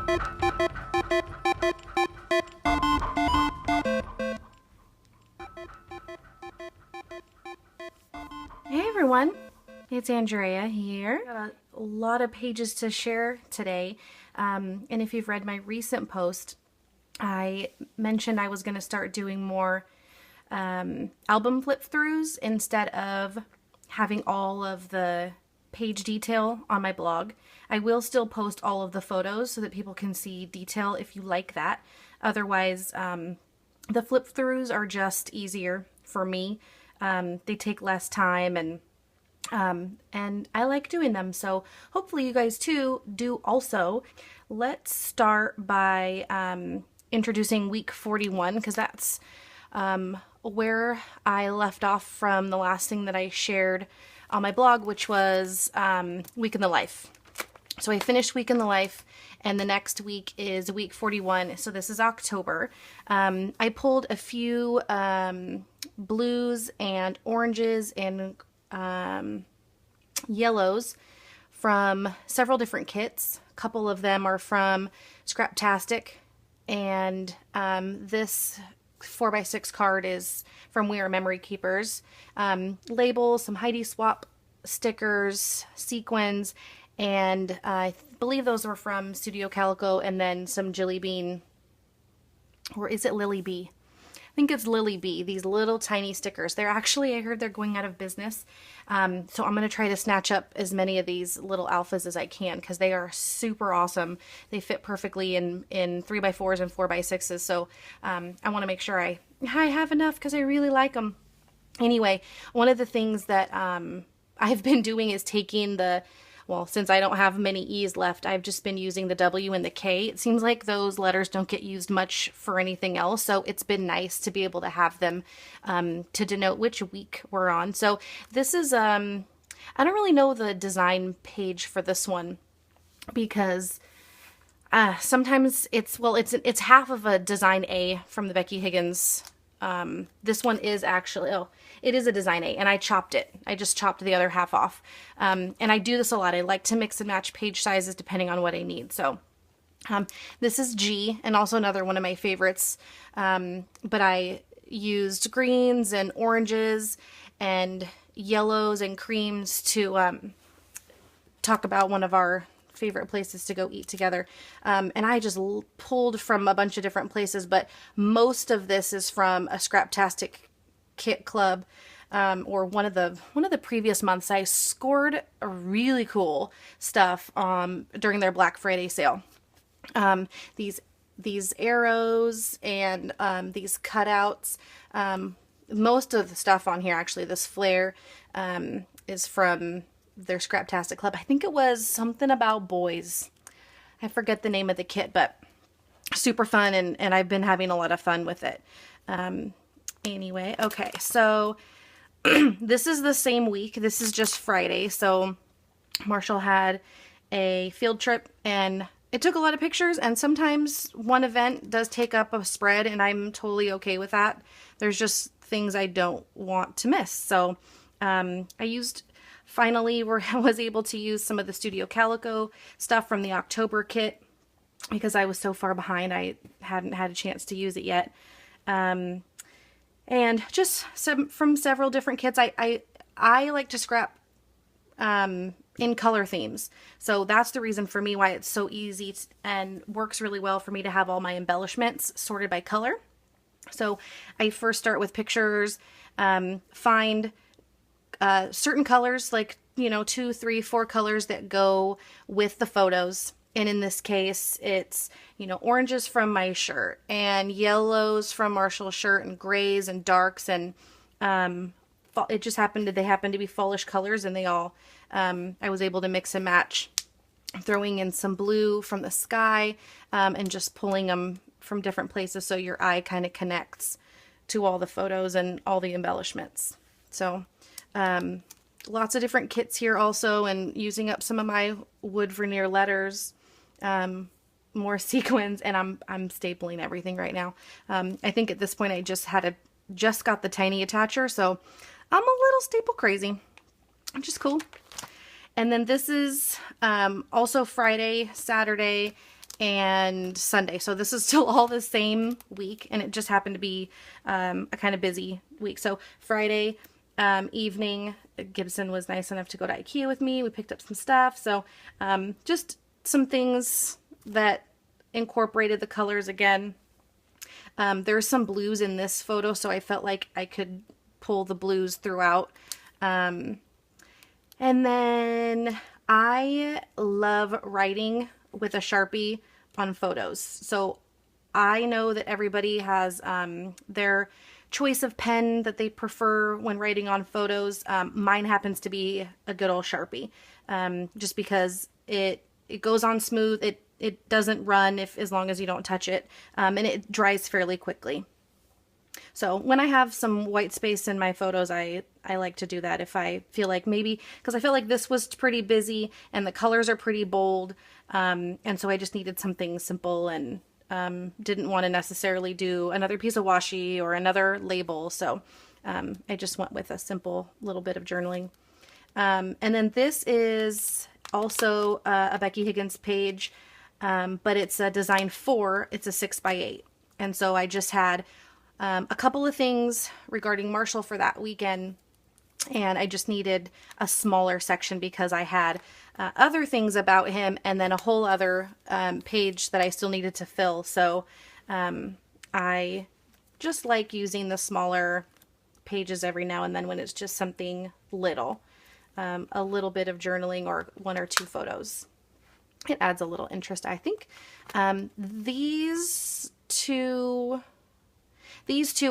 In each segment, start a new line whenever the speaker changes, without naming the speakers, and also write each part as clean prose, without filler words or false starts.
Hey everyone, it's Andrea here. Got a lot of pages to share today, and if you've read my recent post, I mentioned I was going to start doing more album flip-throughs instead of having all of the page detail on my blog. I will still post all of the photos so that people can see detail if you like that. Otherwise, the flip-throughs are just easier for me. They take less time and I like doing them. So hopefully you guys too do also. Let's start by introducing week 41 because that's where I left off from the last thing that I shared on my blog, which was week in the life. So I finished week in the life, and the next week is week 41. So this is October. I pulled a few blues and oranges and yellows from several different kits. A couple of them are from Scraptastic, and this 4x6 card is from We Are Memory Keepers. Labels, some Heidi Swap stickers, sequins, and I believe those were from Studio Calico, and then some Jilly Bean, or is it Lily Bee? I think it's Lily Bee, these little tiny stickers. They're actually, I heard they're going out of business. So I'm going to try to snatch up as many of these little alphas as I can because they are super awesome. They fit perfectly in 3x4s and 4x6s. So I want to make sure I have enough because I really like them. Anyway, one of the things that I've been doing is taking well, since I don't have many E's left, I've just been using the W and the K. It seems like those letters don't get used much for anything else, so it's been nice to be able to have them to denote which week we're on. So this is, I don't really know the design page for this one because sometimes it's half of a design A from the Becky Higgins. This one is actually, it is a design A, and I chopped it. I just chopped the other half off. And I do this a lot. I like to mix and match page sizes depending on what I need. So this is G, and also another one of my favorites. But I used greens and oranges and yellows and creams to talk about one of our favorite places to go eat together. And I just pulled from a bunch of different places, but most of this is from a Scraptastic kit club, or one of the previous months. I scored a really cool stuff during their Black Friday sale. These arrows and these cutouts. Most of the stuff on here, actually, this flare is from their Scraptastic club. I think it was something about boys. I forget the name of the kit, but super fun, and I've been having a lot of fun with it. Anyway, okay, so this is the same week. This is just Friday. So Marshall had a field trip, and it took a lot of pictures, and sometimes one event does take up a spread, and I'm totally okay with that. There's just things I don't want to miss. So I finally was able to use some of the Studio Calico stuff from the October kit because I was so far behind. I hadn't had a chance to use it yet. And just from several different kits. I like to scrap in color themes. So that's the reason for me why it's so easy and works really well for me to have all my embellishments sorted by color. So I first start with pictures, find certain colors, like, 2, 3, 4 colors that go with the photos. And in this case, it's, oranges from my shirt and yellows from Marshall's shirt and grays and darks. And it just they happened to be fallish colors, and they all, I was able to mix and match, throwing in some blue from the sky and just pulling them from different places so your eye kind of connects to all the photos and all the embellishments. So lots of different kits here also, and using up some of my wood veneer letters, more sequins, and I'm stapling everything right now. I think at this point I just got the tiny attacher, so I'm a little staple crazy, which is cool. And then this is also Friday, Saturday, and Sunday. So this is still all the same week, and it just happened to be a kind of busy week. So Friday evening, Gibson was nice enough to go to IKEA with me. We picked up some stuff. So just some things that incorporated the colors again. There's some blues in this photo, so I felt like I could pull the blues throughout. And then I love writing with a Sharpie on photos. So I know that everybody has their choice of pen that they prefer when writing on photos. Mine happens to be a good old Sharpie, just because it goes on smooth. It doesn't run as long as you don't touch it, and it dries fairly quickly. So when I have some white space in my photos, I like to do that if I feel like maybe, because I feel like this was pretty busy and the colors are pretty bold, and so I just needed something simple and didn't want to necessarily do another piece of washi or another label, so I just went with a simple little bit of journaling. And then this is also a Becky Higgins page, but it's a design 4. It's a 6x8, and so I just had a couple of things regarding Marshall for that weekend, and I just needed a smaller section because I had other things about him and then a whole other page that I still needed to fill. So I just like using the smaller pages every now and then when it's just something little, a little bit of journaling or 1 or 2 photos. It adds a little interest, I think. These two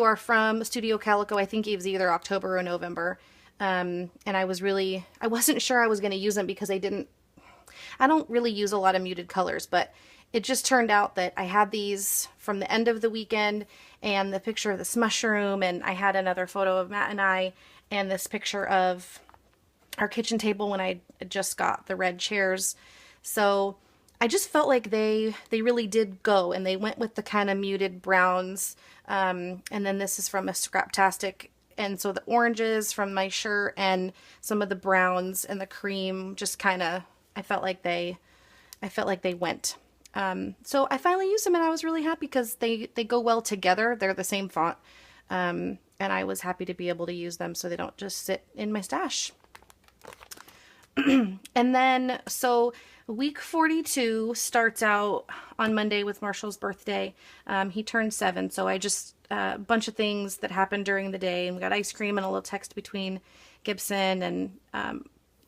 are from Studio Calico. I think it was either October or November. And I wasn't sure I was going to use them because I don't really use a lot of muted colors, but it just turned out that I had these from the end of the weekend and the picture of this mushroom, and I had another photo of Matt and I and this picture of our kitchen table when I just got the red chairs. So I just felt like they really did go, and they went with the kind of muted browns. And then this is from a Scraptastic, and so the oranges from my shirt and some of the browns and the cream just kind of, I felt like they went. So I finally used them, and I was really happy because they go well together. They're the same font, and I was happy to be able to use them so they don't just sit in my stash. And then, so week 42 starts out on Monday with Marshall's birthday. He turned 7, so I just, a bunch of things that happened during the day, and we got ice cream and a little text between Gibson and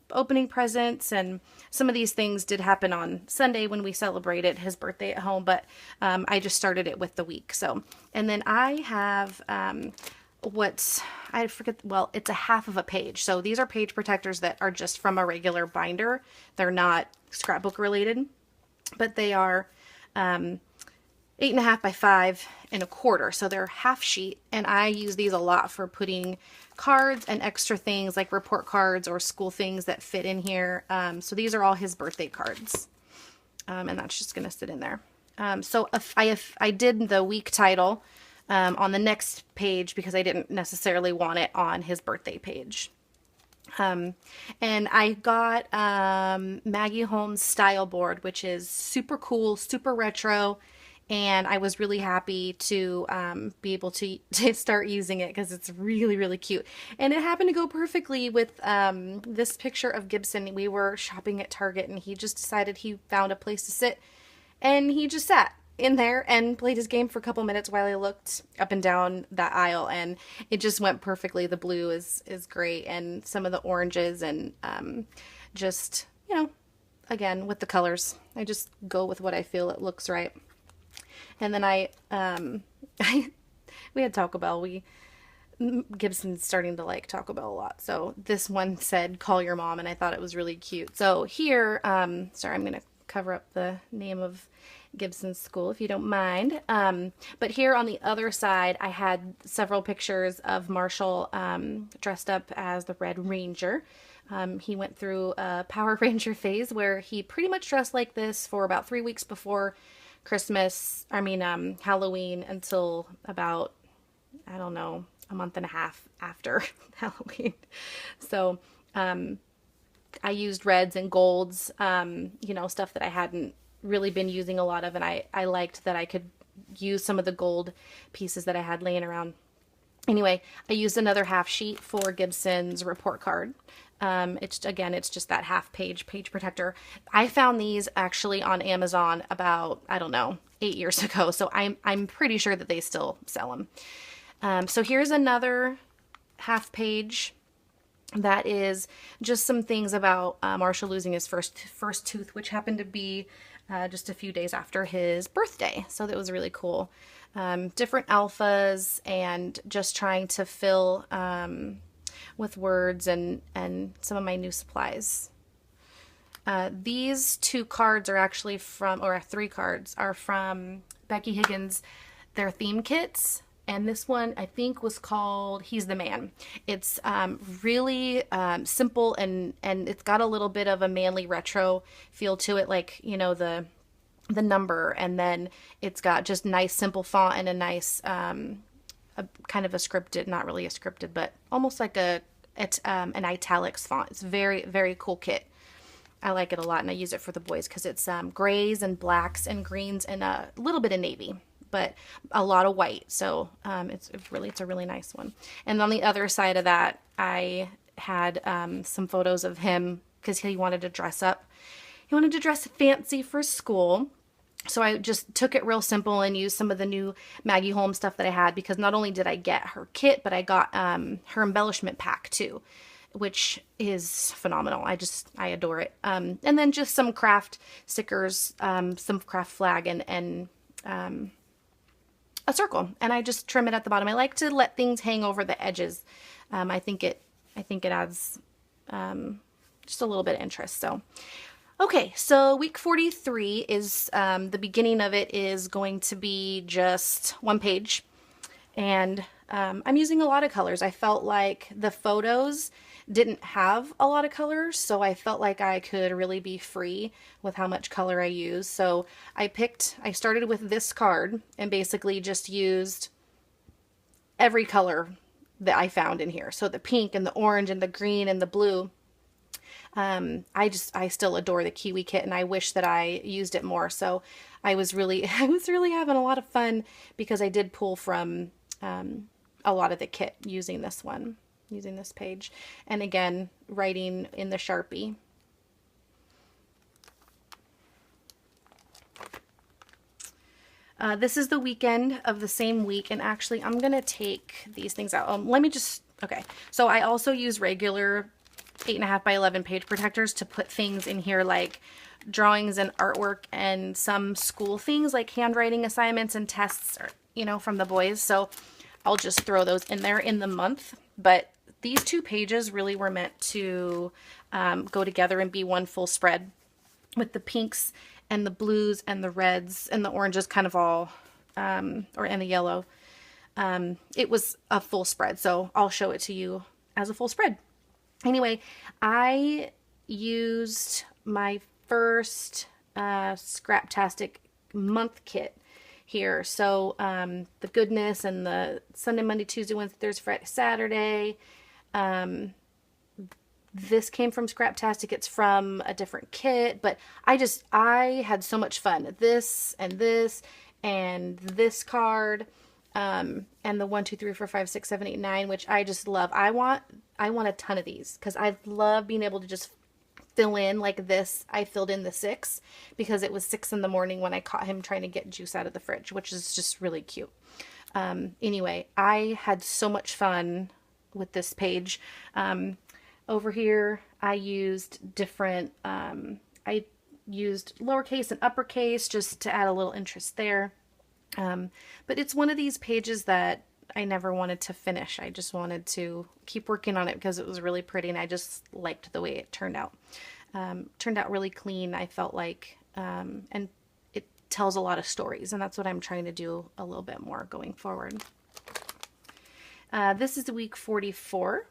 opening presents, and some of these things did happen on Sunday when we celebrated his birthday at home, but I just started it with the week. So, and then I have it's a half of a page. So these are page protectors that are just from a regular binder. They're not scrapbook related, but they are 8.5 by 5 1/4. So they're half sheet, and I use these a lot for putting cards and extra things like report cards or school things that fit in here. So these are all his birthday cards, and that's just going to sit in there. So if I did the week title on the next page because I didn't necessarily want it on his birthday page. And I got Maggie Holmes' style board, which is super cool, super retro, and I was really happy to be able to start using it because it's really, really cute. And it happened to go perfectly with this picture of Gibson. We were shopping at Target, and he just decided he found a place to sit, and he just sat in there and played his game for a couple minutes while I looked up and down that aisle, and it just went perfectly. The blue is great, and some of the oranges, and just, you know, again, with the colors, I just go with what I feel it looks right. And then we had Taco Bell. Gibson's starting to like Taco Bell a lot, so this one said call your mom, and I thought it was really cute. So here, sorry, I'm gonna cover up the name of Gibson's school if you don't mind, but here on the other side I had several pictures of Marshall dressed up as the Red Ranger. He went through a Power Ranger phase where he pretty much dressed like this for about 3 weeks before Halloween until about, I don't know, a month and a half after Halloween. So I used reds and golds, you know, stuff that I hadn't really been using a lot of, and I liked that I could use some of the gold pieces that I had laying around. Anyway, I used another half sheet for Gibson's report card. It's just that half page protector. I found these actually on Amazon about, I don't know, 8 years ago. So I'm pretty sure that they still sell them. So here's another half page that is just some things about Marshall losing his first tooth, which happened to be just a few days after his birthday. So that was really cool. Different alphas and just trying to fill with words and some of my new supplies. These 2 cards are actually from, or 3 cards are from Becky Higgins, their theme kits. And this one I think was called He's the Man. It's really simple, and it's got a little bit of a manly retro feel to it, like, you know, the number, and then it's got just nice simple font and a nice a kind of a scripted, not really a scripted, but almost like an italics font. It's very, very cool kit. I like it a lot, and I use it for the boys because it's grays and blacks and greens and a little bit of navy, but a lot of white. So it's a really nice one. And on the other side of that, I had some photos of him because he wanted to dress up. He wanted to dress fancy for school. So I just took it real simple and used some of the new Maggie Holmes stuff that I had, because not only did I get her kit, but I got her embellishment pack too, which is phenomenal. I adore it. And then just some craft stickers, some craft flag, and a circle. And I just trim it at the bottom. I like to let things hang over the edges. I think it adds just a little bit of interest. So. Okay, so week 43 is, the beginning of it is going to be just 1 page, and I'm using a lot of colors. I felt like the photos didn't have a lot of colors, so I felt like I could really be free with how much color I use. So I started with this card and basically just used every color that I found in here. So the pink and the orange and the green and the blue. I still adore the Kiwi kit, and I wish that I used it more. So I was really having a lot of fun because I did pull from, a lot of the kit using this page. And again, writing in the Sharpie. This is the weekend of the same week, and actually I'm going to take these things out. Okay. So I also use regular 8.5 by 11 page protectors to put things in here like drawings and artwork and some school things like handwriting assignments and tests, or, you know, from the boys. So I'll just throw those in there in the month. But these 2 pages really were meant to go together and be one full spread, with the pinks and the blues and the reds and the oranges kind of all, and the yellow. It was a full spread, so I'll show it to you as a full spread. Anyway, I used my first Scraptastic month kit here. So the goodness and the Sunday, Monday, Tuesday, Wednesday, Thursday, Friday, Saturday. This came from Scraptastic. It's from a different kit, but I had so much fun. This and this and this card. And the 1, 2, 3, 4, 5, 6, 7, 8, 9, which I just love. I want a ton of these because I love being able to just fill in like this. I filled in the 6 because it was 6 in the morning when I caught him trying to get juice out of the fridge, which is just really cute. Anyway, I had so much fun with this page. Over here, I used different, I used lowercase and uppercase just to add a little interest there. But it's one of these pages that I never wanted to finish. I just wanted to keep working on it because it was really pretty and I just liked the way it turned out. Turned out really clean, I felt like, and it tells a lot of stories, and that's what I'm trying to do a little bit more going forward. This is week 44,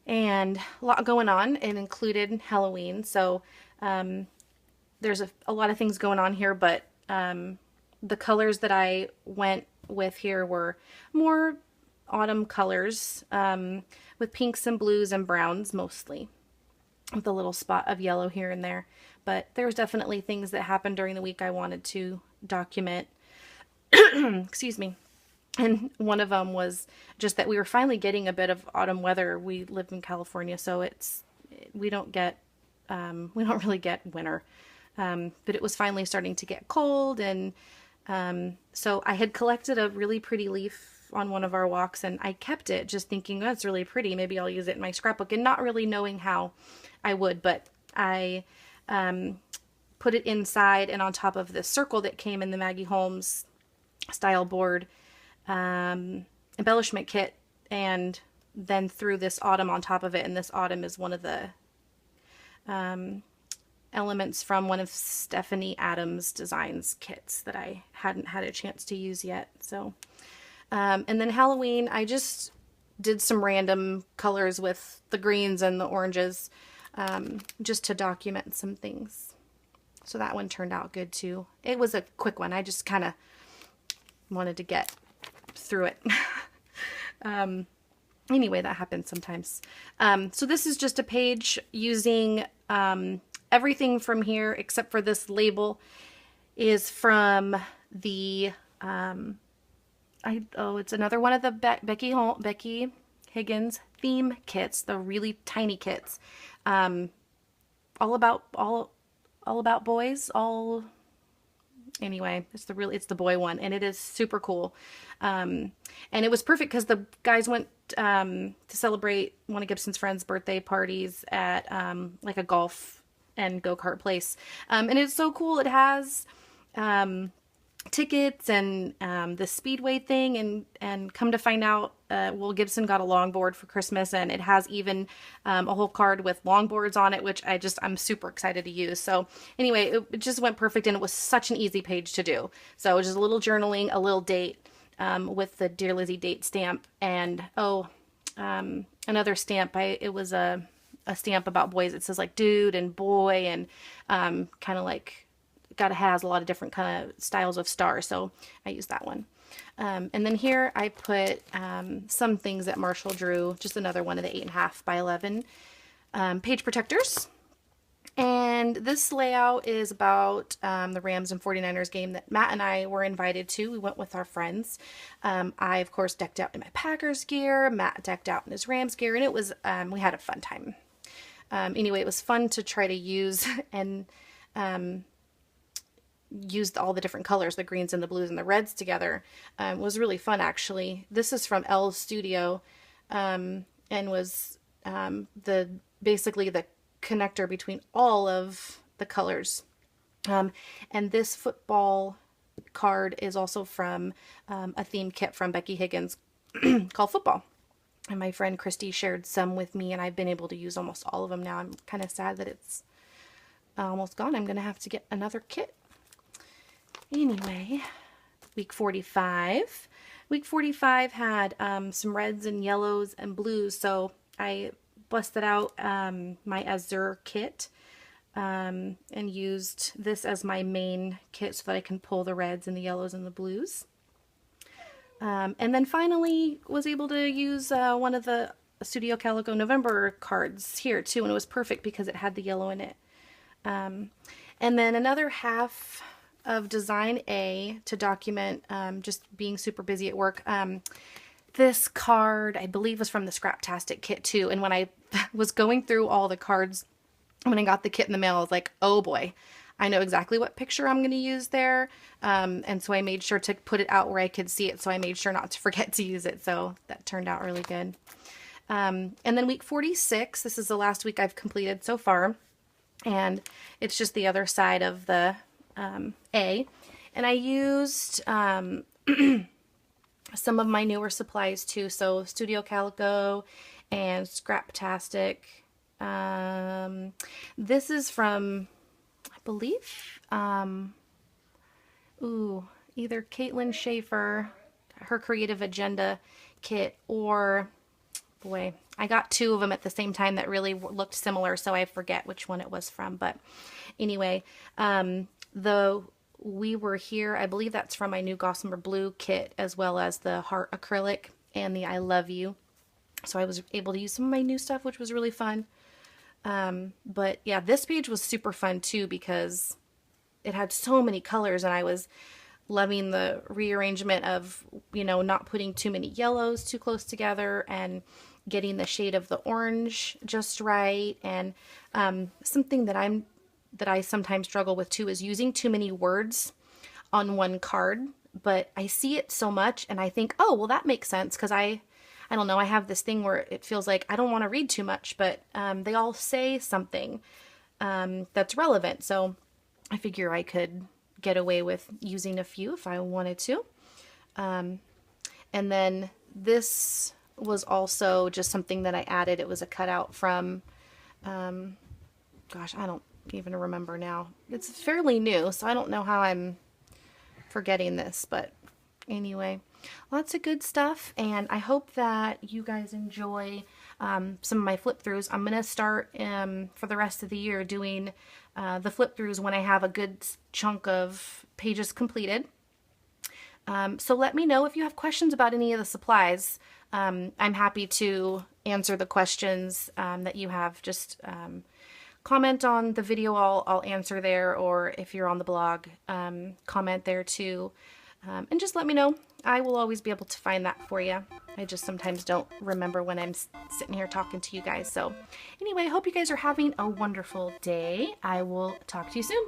and a lot going on. It included Halloween, so there's a lot of things going on here, but the colors that I went with here were more autumn colors, with pinks and blues and browns mostly, with a little spot of yellow here and there. but there was definitely things that happened during the week I wanted to document. Excuse me. And one of them was just that we were finally getting a bit of autumn weather. We live in California, so we don't really get winter. But it was finally starting to get cold, and so I had collected a really pretty leaf on one of our walks, and I kept it just thinking, that's really pretty. Maybe I'll use it in my scrapbook, and not really knowing how I would, but I put it inside and on top of this circle that came in the Maggie Holmes style board embellishment kit, and then threw this autumn on top of it. And this autumn is one of the elements from one of Stephanie Adams' designs kits that I hadn't had a chance to use yet. So, and then Halloween, I just did some random colors with the greens and the oranges, just to document some things. So that one turned out good too. It was a quick one. I just kind of wanted to get through it. Anyway, that happens sometimes. So this is just a page using everything from here except for this label is from the it's another one of the Becky Higgins theme kits, the really tiny kits, all about boys. Anyway, it's the boy one, and it is super cool. And it was perfect because the guys went to celebrate one of Gibson's friends' birthday parties at like a golf and go-kart place. And it's so cool. It has tickets and the speedway thing, and come to find out, Gibson got a longboard for Christmas, and it has even a whole card with longboards on it, which I'm super excited to use. So anyway, it just went perfect, and it was such an easy page to do. So just a little journaling, a little date with the Dear Lizzie date stamp, and another stamp. It was a stamp about boys. It says like dude and boy, and kind of like has a lot of different kind of styles of stars, so I used that one. And then here I put some things that Marshall drew, just another one of the 8.5 by 11 page protectors. And this layout is about the Rams and 49ers game that Matt and I were invited to. We went with our friends. I, of course, decked out in my Packers gear. Matt decked out in his Rams gear, and it was we had a fun time. Anyway, it was fun to try to use and used all the different colors, the greens and the blues and the reds together. Was really fun, actually. This is from L's Studio, and was basically the connector between all of the colors. And this football card is also from a theme kit from Becky Higgins called Football. And my friend Christy shared some with me, and I've been able to use almost all of them now. I'm kind of sad that it's almost gone. I'm going to have to get another kit. Anyway, week 45. Week 45 had some reds and yellows and blues, so I busted out my Azure kit and used this as my main kit so that I can pull the reds and the yellows and the blues. And then finally was able to use one of the Studio Calico November cards here too, and it was perfect because it had the yellow in it. And then another half of Design A to document just being super busy at work. This card, I believe, was from the Scraptastic kit too. And when I was going through all the cards, when I got the kit in the mail, I was like, oh boy, I know exactly what picture I'm going to use there. And so I made sure to put it out where I could see it. So I made sure not to forget to use it. So that turned out really good. And then week 46, this is the last week I've completed so far. And it's just the other side of the A. And I used some of my newer supplies too. So Studio Calico and Scraptastic. This is from, I believe, either Caitlin Schaefer, her Creative Agenda kit, or, boy, I got two of them at the same time that really looked similar, so I forget which one it was from. But anyway, the We Were Here, I believe that's from my new Gossamer Blue kit, as well as the Heart Acrylic and the I Love You. So I was able to use some of my new stuff, which was really fun. But yeah, this page was super fun too because it had so many colors, and I was loving the rearrangement of, you know, not putting too many yellows too close together and getting the shade of the orange just right. And something that I sometimes struggle with too is using too many words on one card, but I see it so much and I think, oh, well, that makes sense because I don't know, I have this thing where it feels like I don't want to read too much, but they all say something that's relevant. So I figure I could get away with using a few if I wanted to. And then this was also just something that I added. It was a cutout from, gosh, I don't even remember now. It's fairly new, so I don't know how I'm forgetting this, but anyway, lots of good stuff, and I hope that you guys enjoy some of my flip-throughs. I'm going to start for the rest of the year doing the flip-throughs when I have a good chunk of pages completed. So let me know if you have questions about any of the supplies. I'm happy to answer the questions that you have. Just comment on the video, I'll answer there, or if you're on the blog, comment there too. And just let me know. I will always be able to find that for you. I just sometimes don't remember when I'm sitting here talking to you guys. So anyway, I hope you guys are having a wonderful day. I will talk to you soon.